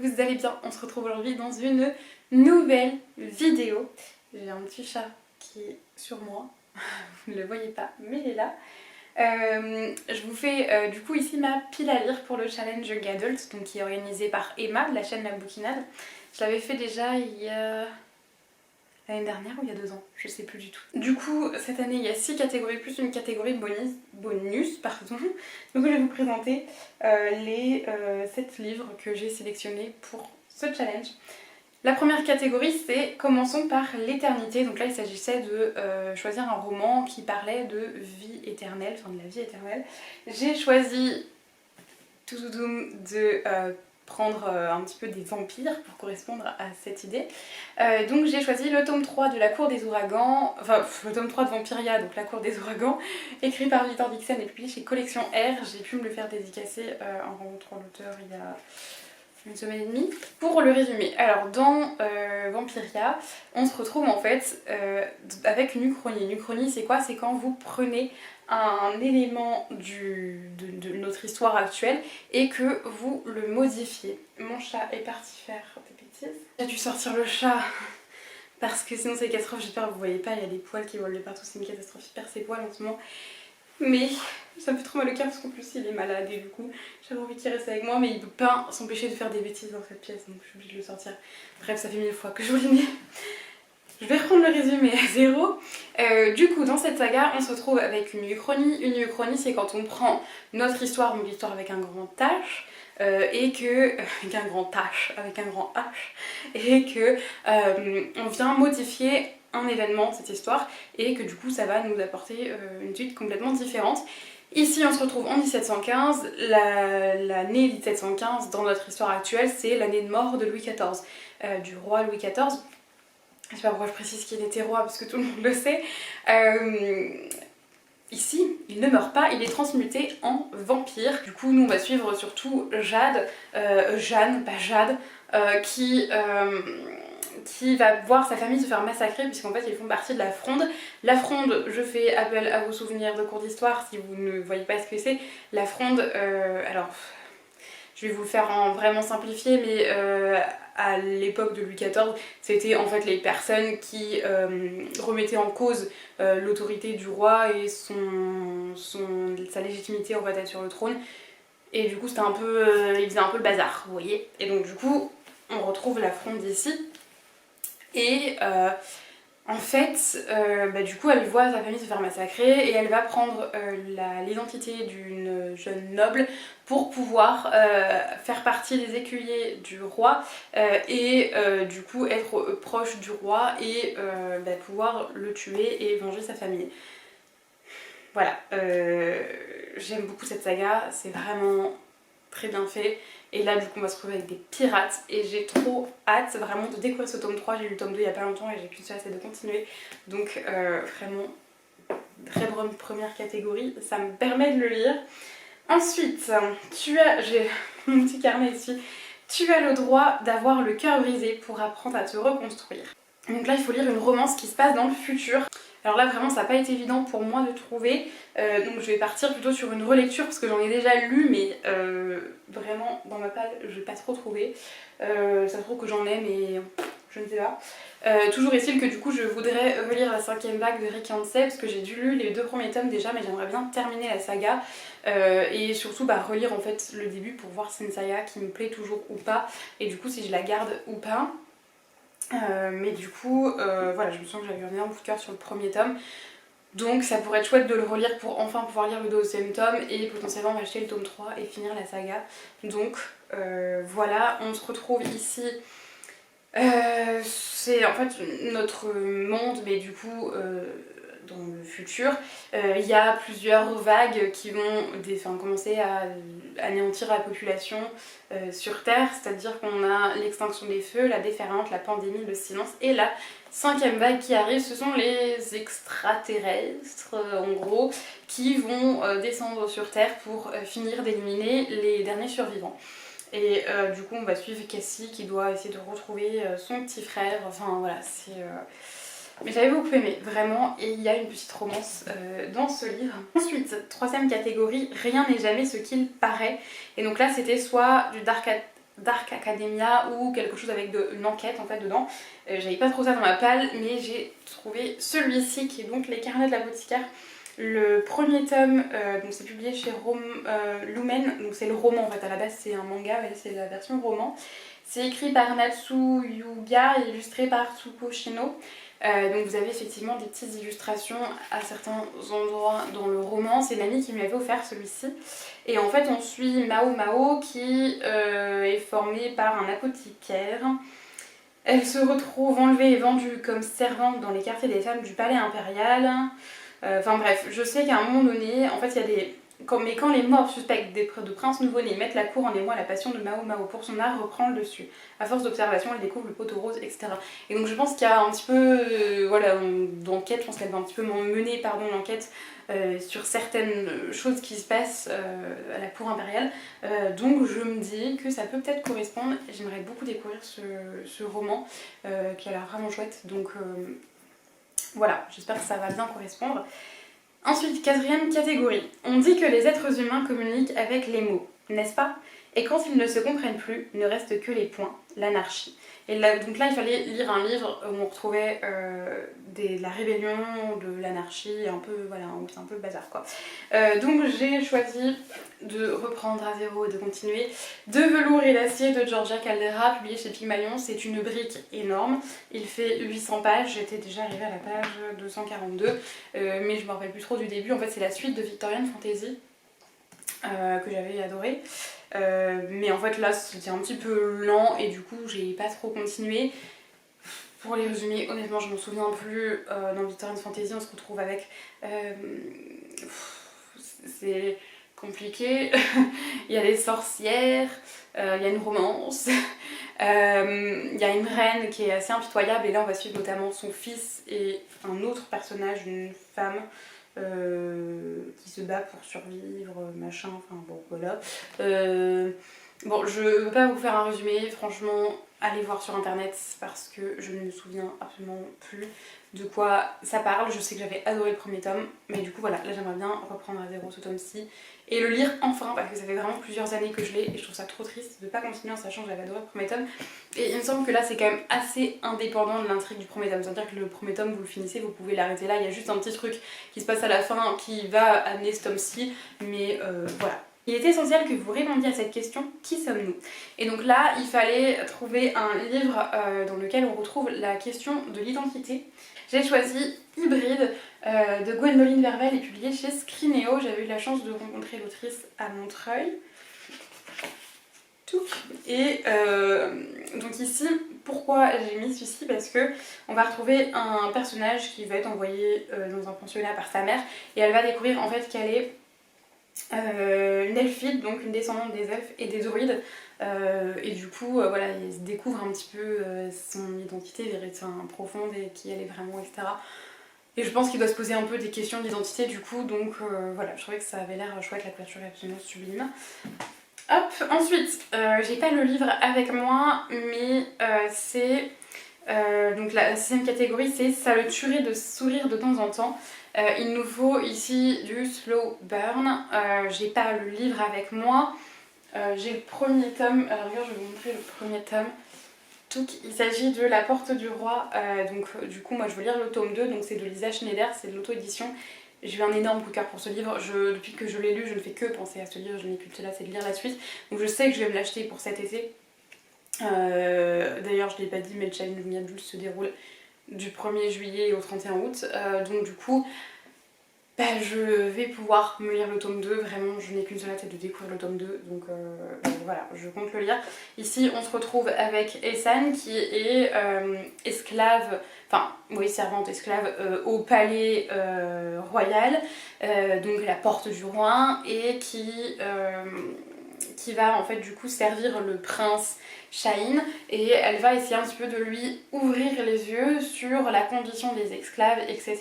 vous allez bien. On se retrouve aujourd'hui dans une nouvelle vidéo. J'ai un petit chat qui est sur moi, vous ne le voyez pas mais il est là. Je vous fais du coup ici ma pile à lire pour le challenge Young Adult, donc qui est organisé par Emma de la chaîne La Bouquinade. Je l'avais fait déjà il y a l'année dernière ou il y a 2 ans, je sais plus du tout. Du coup cette année il y a 6 catégories plus une catégorie bonus pardon. Donc je vais vous présenter les 7 livres que j'ai sélectionnés pour ce challenge. La première catégorie c'est commençons par l'éternité. Donc là il s'agissait de choisir un roman qui parlait de vie éternelle, enfin de la vie éternelle. J'ai choisi de prendre un petit peu des vampires pour correspondre à cette idée. Donc j'ai choisi le tome 3 de La Cour des Ouragans, enfin le tome 3 de Vampiria, donc La Cour des Ouragans, écrit par Victor Dixon et publié chez Collection R. J'ai pu me le faire dédicacer en rencontrant l'auteur il y a une semaine et demie. Pour le résumé, alors dans Vampiria, on se retrouve en fait avec une uchronie. Une uchronie c'est quoi? C'est quand vous prenez un élément de notre histoire actuelle et que vous le modifiez. Mon chat est parti faire des bêtises. J'ai dû sortir le chat parce que sinon c'est une catastrophe, j'espère que vous voyez pas, il y a des poils qui volent de partout, c'est une catastrophe, il perd ses poils en ce moment. Mais ça me fait trop mal au cœur parce qu'en plus il est malade et du coup j'avais envie qu'il reste avec moi, mais il peut pas s'empêcher de faire des bêtises dans cette pièce, donc je suis obligée de le sortir. Bref, ça fait 1000 fois que je vous l'ai dit. Je vais reprendre le résumé à zéro. Du coup, dans cette saga, on se retrouve avec une uchronie. Une uchronie, c'est quand on prend notre histoire, donc l'histoire avec un grand H, et que... avec un grand H, avec un grand H, et que on vient modifier un événement, cette histoire, et que du coup, ça va nous apporter une suite complètement différente. Ici, on se retrouve en 1715. L'année 1715, dans notre histoire actuelle, c'est l'année de mort de Louis XIV, du roi Louis XIV. Je sais pas pourquoi je précise qu'il était roi parce que tout le monde le sait. Ici, il ne meurt pas, il est transmuté en vampire. Du coup, nous on va suivre surtout Jeanne, pas Jade, qui va voir sa famille se faire massacrer puisqu'en fait ils font partie de la Fronde. La Fronde, je fais appel à vos souvenirs de cours d'histoire si vous ne voyez pas ce que c'est. La Fronde, alors je vais vous le faire en vraiment simplifié, mais à l'époque de Louis XIV, c'était en fait les personnes qui remettaient en cause l'autorité du roi et sa légitimité en fait à être sur le trône. Et du coup c'était un peu, il faisait un peu le bazar, vous voyez. Et donc du coup on retrouve la Fronde ici. Et en fait, du coup elle voit sa famille se faire massacrer et elle va prendre l'identité d'une jeune noble pour pouvoir faire partie des écuyers du roi et du coup être proche du roi et pouvoir le tuer et venger sa famille. Voilà, j'aime beaucoup cette saga, c'est vraiment très bien fait. Et là du coup on va se retrouver avec des pirates et j'ai trop hâte vraiment de découvrir ce tome 3. J'ai lu le tome 2 il y a pas longtemps et j'ai qu'une seule hâte de continuer. Donc vraiment très bonne première catégorie, ça me permet de le lire. Ensuite, j'ai mon petit carnet ici. Tu as le droit d'avoir le cœur brisé pour apprendre à te reconstruire. Donc là il faut lire une romance qui se passe dans le futur. Alors là vraiment ça n'a pas été évident pour moi de trouver, donc je vais partir plutôt sur une relecture parce que j'en ai déjà lu mais vraiment dans ma palle je vais pas trop trouver. Ça se trouve que j'en ai mais je ne sais pas. Toujours est-il que du coup je voudrais relire la 5e vague de Rick Yancey parce que j'ai dû lire les 2 premiers tomes déjà mais j'aimerais bien terminer la saga et surtout relire en fait le début pour voir si c'est une saga qui me plaît toujours ou pas et du coup si je la garde ou pas. Mais du coup, voilà, je me sens que j'avais un énorme coup de cœur sur le premier tome. Donc ça pourrait être chouette de le relire pour enfin pouvoir lire le 2e tome et potentiellement m'acheter le tome 3 et finir la saga. Donc voilà, on se retrouve ici. C'est en fait notre monde, mais du coup dans le futur, il y a plusieurs vagues qui vont commencer à anéantir la population sur Terre, c'est-à-dire qu'on a l'extinction des feux, la déferlante, la pandémie, le silence, et la 5e vague qui arrive, ce sont les extraterrestres en gros, qui vont descendre sur Terre pour finir d'éliminer les derniers survivants. Et du coup on va suivre Cassie qui doit essayer de retrouver son petit frère, enfin voilà, c'est... Mais j'avais beaucoup aimé, vraiment, et il y a une petite romance dans ce livre. Ensuite, 3e catégorie, rien n'est jamais ce qu'il paraît. Et donc là c'était soit du Dark Academia ou quelque chose avec une enquête en fait dedans. J'avais pas trop ça dans ma palle, mais j'ai trouvé celui-ci qui est donc Les Carnets de l'apothicaire. Le premier tome, donc c'est publié chez Lumen, donc c'est le roman en fait, à la base c'est un manga, mais c'est la version roman. C'est écrit par Natsu Yuga et illustré par Tsuko Shino. Donc vous avez effectivement des petites illustrations à certains endroits dans le roman. C'est l'ami qui m'avait offert celui-ci. Et en fait on suit Mao Mao qui est formée par un apothicaire. Elle se retrouve enlevée et vendue comme servante dans les quartiers des femmes du palais impérial. Enfin bref, je sais qu'à un moment donné, en fait il y a des... Mais quand les morts suspectent de princes nouveau-nés mettent la cour en émoi, la passion de Mao Mao pour son art reprend le dessus. À force d'observation, elle découvre le poteau rose, etc. Et donc je pense qu'il y a un petit peu, voilà, d'enquête, je pense qu'elle va un petit peu mener, pardon, l'enquête sur certaines choses qui se passent à la cour impériale. Donc je me dis que ça peut peut-être correspondre. J'aimerais beaucoup découvrir ce roman qui a l'air vraiment chouette. Donc voilà, j'espère que ça va bien correspondre. Ensuite, quatrième catégorie. On dit que les êtres humains communiquent avec les mots, n'est-ce pas? Et quand ils ne se comprennent plus, il ne reste que les points, l'anarchie. Et là, donc là, il fallait lire un livre où on retrouvait la rébellion, de l'anarchie, un peu, voilà, c'est un peu le bazar quoi. Donc j'ai choisi de reprendre à zéro et de continuer. De velours et d'acier de Georgia Caldera, publié chez Pygmalion. C'est une brique énorme. Il fait 800 pages. J'étais déjà arrivée à la page 242, mais je me rappelle plus trop du début. En fait, c'est la suite de Victorian Fantasy que j'avais adoré. Mais en fait là c'était un petit peu lent et du coup j'ai pas trop continué. Pour les résumer, honnêtement je m'en souviens plus. Dans Victorian Fantasy on se retrouve avec... c'est compliqué. Il y a des sorcières, il y a une romance, il y a une reine qui est assez impitoyable et là on va suivre notamment son fils et un autre personnage, une femme qui se bat pour survivre, machin, enfin bon voilà. Bon, je veux pas vous faire un résumé, franchement, allez voir sur internet parce que je ne me souviens absolument plus de quoi ça parle. Je sais que j'avais adoré le premier tome, mais du coup voilà, là j'aimerais bien reprendre à zéro ce tome-ci et le lire enfin parce que ça fait vraiment plusieurs années que je l'ai et je trouve ça trop triste de pas continuer en sachant que j'avais adoré le premier tome. Et il me semble que là c'est quand même assez indépendant de l'intrigue du premier tome, c'est-à-dire que le premier tome vous le finissez, vous pouvez l'arrêter là, il y a juste un petit truc qui se passe à la fin qui va amener ce tome-ci, mais voilà. Il est essentiel que vous répondiez à cette question, qui sommes-nous? Et donc là, il fallait trouver un livre dans lequel on retrouve la question de l'identité. J'ai choisi Hybride de Gwendoline Vervel et publié chez Scrinéo. J'avais eu la chance de rencontrer l'autrice à Montreuil. Et donc ici, pourquoi j'ai mis celui-ci? Parce que on va retrouver un personnage qui va être envoyé dans un pensionnat par sa mère et elle va découvrir en fait qu'elle est une elfide, donc une descendante des elfes et des druides. Et du coup, voilà, il se découvre un petit peu son identité profonde et qui elle est vraiment, etc. Et je pense qu'il doit se poser un peu des questions d'identité du coup, donc voilà, je trouvais que ça avait l'air chouette, la couverture est absolument sublime. Hop, ensuite, j'ai pas le livre avec moi, mais c'est... donc la sixième catégorie, c'est ça le tuerait de sourire de temps en temps. Il nous faut ici du slow burn. J'ai pas le livre avec moi. J'ai le premier tome. Alors regarde, je vais vous montrer le premier tome. Il s'agit de La Porte du Roi. Donc du coup, moi je veux lire le tome 2. Donc c'est de Lisa Schneider, c'est de l'auto-édition. J'ai eu un énorme coup de cœur pour ce livre. Depuis que je l'ai lu, je ne fais que penser à ce livre. Je n'ai plus que cela, c'est de lire la suite. Donc je sais que je vais me l'acheter pour cet été. D'ailleurs, je ne l'ai pas dit, mais le challenge Lumia Bulle se déroule du 1er juillet au 31 août. Donc du coup, je vais pouvoir me lire le tome 2. Vraiment, je n'ai qu'une seule hâte, c'est de découvrir le tome 2. Donc voilà, je compte le lire. Ici, on se retrouve avec Essan qui est esclave, enfin, oui, servante esclave au palais royal, donc la porte du roi, et qui va en fait du coup servir le prince Shahin, et elle va essayer un petit peu de lui ouvrir les yeux sur la condition des esclaves, etc.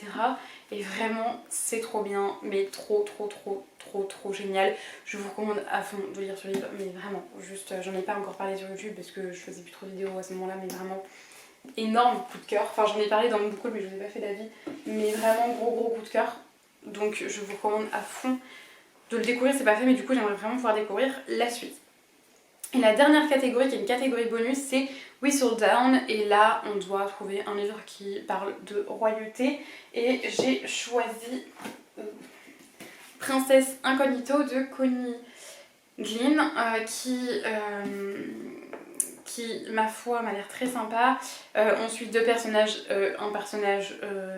Et vraiment c'est trop bien, mais trop génial. Je vous recommande à fond de lire ce livre, mais vraiment, juste j'en ai pas encore parlé sur YouTube parce que je faisais plus trop de vidéos à ce moment là, mais vraiment énorme coup de cœur. Enfin j'en ai parlé dans mon book haul mais je vous ai pas fait d'avis, mais vraiment gros coup de cœur. Donc je vous recommande à fond de le découvrir, c'est pas fait, mais du coup j'aimerais vraiment pouvoir découvrir la suite. Et la dernière catégorie, qui est une catégorie bonus, c'est Whistledown. Et là, on doit trouver un livre qui parle de royauté. Et j'ai choisi Princesse Incognito de Connie Glynn, qui, ma foi, m'a l'air très sympa. On suit deux personnages, un personnage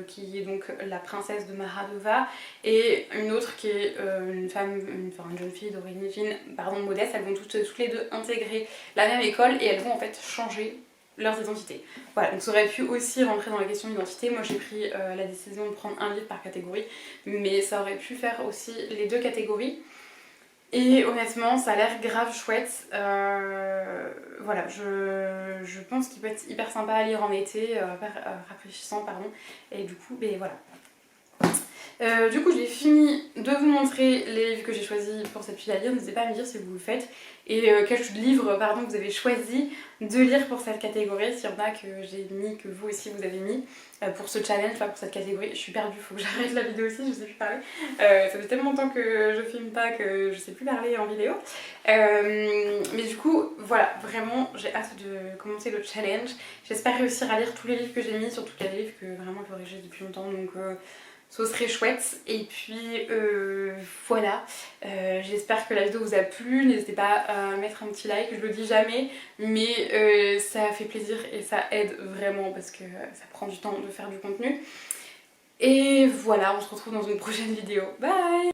qui est donc la princesse de Mahadova et une autre qui est une jeune fille d'origine modeste. Elles vont toutes les deux intégrer la même école et elles vont en fait changer leurs identités. Voilà, donc ça aurait pu aussi rentrer dans la question d'identité. Moi j'ai pris la décision de prendre un livre par catégorie, mais ça aurait pu faire aussi les deux catégories. Et honnêtement, ça a l'air grave chouette. Voilà, je pense qu'il peut être hyper sympa à lire en été, rafraîchissant, pardon. Et du coup, ben voilà. Du coup, j'ai fini de vous montrer les livres que j'ai choisis pour cette file à lire. N'hésitez pas à me dire si vous le faites et quels livres vous avez choisi de lire pour cette catégorie. S'il y en a que j'ai mis, que vous aussi vous avez mis pour ce challenge, pour cette catégorie. Je suis perdue, faut que j'arrête la vidéo aussi, je sais plus parler. Ça fait tellement longtemps que je filme pas que je sais plus parler en vidéo. Mais du coup, voilà, vraiment, j'ai hâte de commencer le challenge. J'espère réussir à lire tous les livres que j'ai mis, surtout les livres que vraiment j'ai depuis longtemps. Donc ce serait chouette. Et puis voilà, j'espère que la vidéo vous a plu. N'hésitez pas à mettre un petit like, je le dis jamais, mais ça fait plaisir et ça aide vraiment parce que ça prend du temps de faire du contenu. Et voilà, on se retrouve dans une prochaine vidéo. Bye!